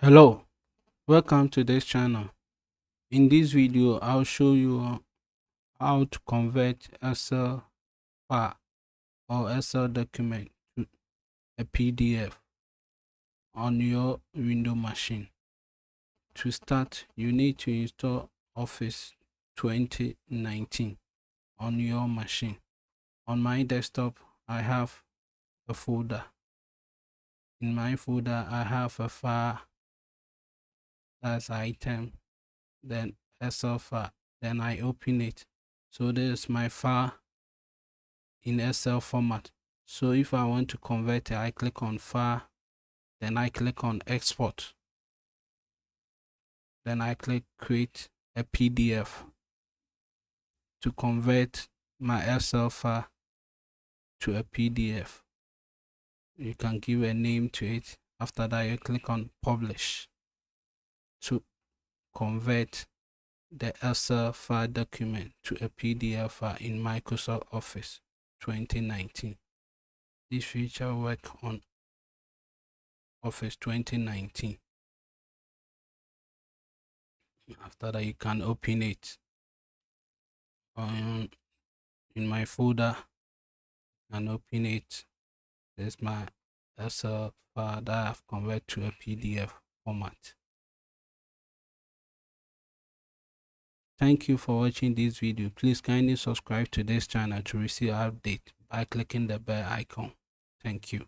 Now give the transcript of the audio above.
Hello, welcome to this channel. In this video I'll show you how to convert Excel file or Excel document to a PDF on your Windows machine. To start, you need to install Office 2019 on your machine. On my desktop I have a folder. In my folder I have a file, that's item, then Excel file, then I open it. So this is my file in Excel format. So if I want to convert it, I click on file, then I click on export, then I click create a PDF to convert my Excel file to a PDF. You can give a name to it. After that, you click on publish to convert the Excel file document to a PDF file in Microsoft Office 2019. This feature work on Office 2019. After that, you can open it in my folder and open it. This is my Excel file that I've converted to a PDF format. Thank you for watching this video. Please kindly subscribe to this channel to receive updates by clicking the bell icon. Thank you.